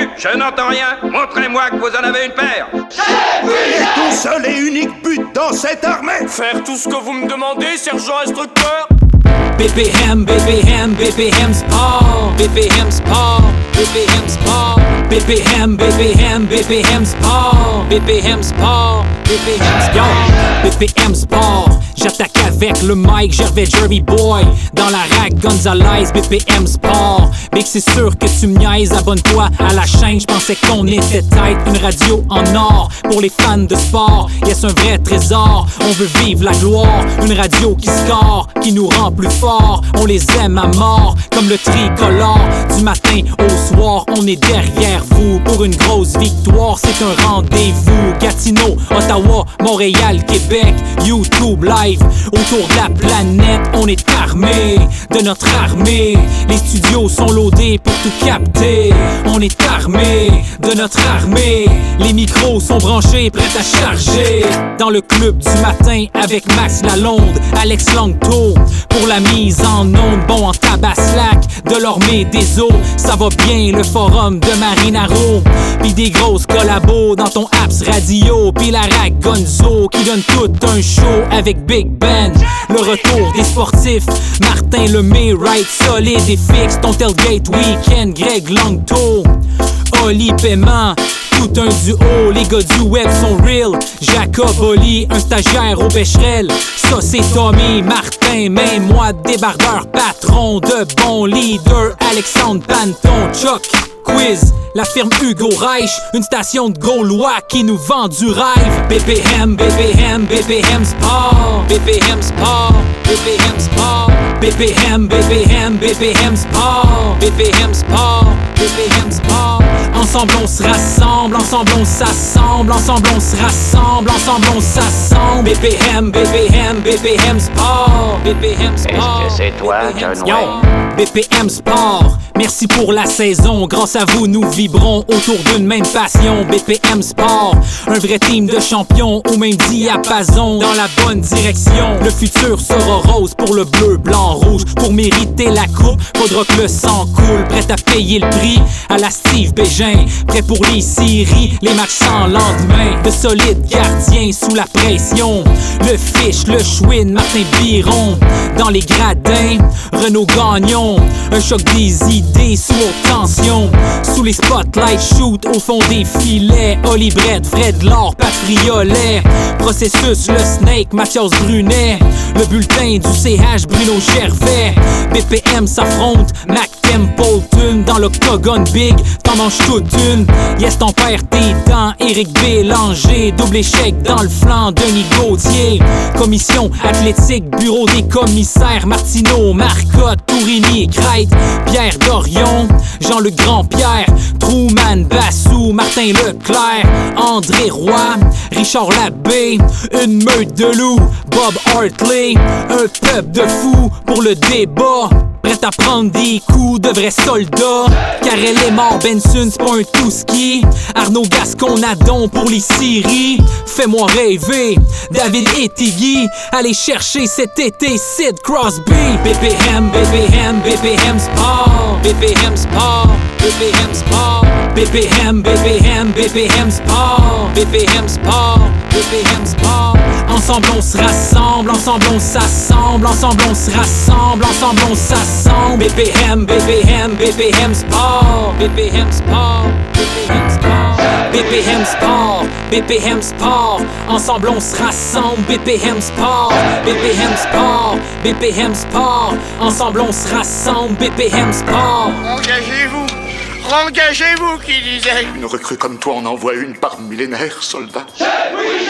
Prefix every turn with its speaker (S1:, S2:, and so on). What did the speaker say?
S1: entendu? Je n'entends rien. Montrez-moi que vous en avez une paire.
S2: Et ton seul et unique but dans cette armée?
S3: Faire tout ce que vous me demandez, sergent instructeur.
S4: BPM, BPM, BPM Sport. BPM Sport, BPM Sport. BPM, BPM, BPM Sport. BPM Sport, BPM Sport. BPM Sport. J'attaque avec le mic, Gervais Jervy Boy. Dans la rack, Gonzalez, BPM Sport. Big, c'est sûr que tu me niaises, abonne-toi à la chaîne. J'pensais qu'on était tight, une radio en or. Pour les fans de sport, yes, un vrai trésor. On veut vivre la gloire, une radio qui score, qui nous rend plus fort. On les aime à mort, comme le tricolore. Du matin au soir, on est derrière vous. Pour une grosse victoire, c'est un rendez-vous. Gatineau, Ottawa, Montréal, Québec, YouTube live. Autour de la planète, on est armé de notre armée. Les studios sont loadés pour tout capter. On est armé de notre armée. Les micros sont branchés, prêts à charger. Dans le club du matin avec Max Lalonde, Alex Langto. Pour la mise en onde, bon en tabaslac. De l'Ormée des eaux, ça va bien le forum de Marinaro. Pis des grosses collabos dans ton apps radio. Pis la rack Gonzo qui donne tout un show avec Big Ben. Le retour des sportifs, Martin Lemay, right solide et fixe. Ton tailgate week-end, Greg Langto. Oli Paiement, tout un duo, les gars du web sont real. Jacob Oli, un stagiaire au Becherel. Ça c'est Tommy, Martin, même moi, débardeur, patron de bon leader. Alexandre Panton, Chuck, Quiz, la firme Hugo Reich, une station de Gaulois qui nous vend du rêve. BPM, BPM, BPM Sport. BPM Sport, BPM Sport. BPM, BPM, BPM Sport. BPM Sport, BPM Sport. Ensemble on se rassemble, ensemble on s'assemble, ensemble on se rassemble, ensemble on s'assemble. BPM, BPM, BPM Sport. BPM Sport.
S5: Est-ce que c'est toi, John Wayne?
S4: BPM Sport, merci pour la saison. Grâce à vous, nous vibrons autour d'une même passion. BPM Sport, un vrai team de champions au même diapason. Dans la bonne direction, le futur sera rose pour le bleu, blanc, rouge. Pour mériter la coupe, faudra que le sang coule. Prêt à payer le prix à la Steve Bégin. Prêt pour les séries, les matchs sans lendemain. De solides gardiens sous la pression. Le Fish, le Chouin, Martin Biron. Dans les gradins, Renaud Gagnon. Un choc des idées sous haute tension. Sous les spotlights, shoot au fond des filets. Oli Brett, Fred Laure, Patriolet. Processus, le Snake, Mathias Brunet. Le bulletin du CH, Bruno Gervais. BPM s'affronte, Mac Templeton. Dans l'octogone big, t'en manges toute une. Yes, t'en perds tes dents, Éric Bélanger. Double échec dans le flanc, Denis Gauthier. Commission athlétique, bureau des commissaires. Martineau, Marcotte, Tourini, Crête. Pierre Dorion, Jean-Luc Grandpierre. Truman, Bassou, Martin Leclerc. André Roy, Richard Labbé. Une meute de loups, Bob Hartley. Un peuple de fous pour le débat. Prêt à prendre des coups de vrais soldats. Karel est mort, Benson c'est pas un tout-ski. Arnaud Gascon, Nadon pour les Syries. Fais-moi rêver, David Ettigui. Allez chercher cet été Sid Crosby. BPM, BPM, BPM Sport. BPM Sport, BPM Sport. BPM, BPM, BPM Sport. BPM Sport, BPM Sport. Ensemble on se rassemble, ensemble on s'assemble, ensemble on se rassemble, ensemble on s'assemble. BPM, BPM, BPM Sport. BPM Sport, BPM Sport. BPM Sport, BPM Sport. Ensemble on se rassemble. BPM Sport, BPM Sport, BPM Sport. Ensemble on se rassemble. BPM Sport.
S2: Engagez-vous, engagez-vous, qui disait. Une recrue comme toi, on en voit une par millénaire, soldat.
S1: Oui,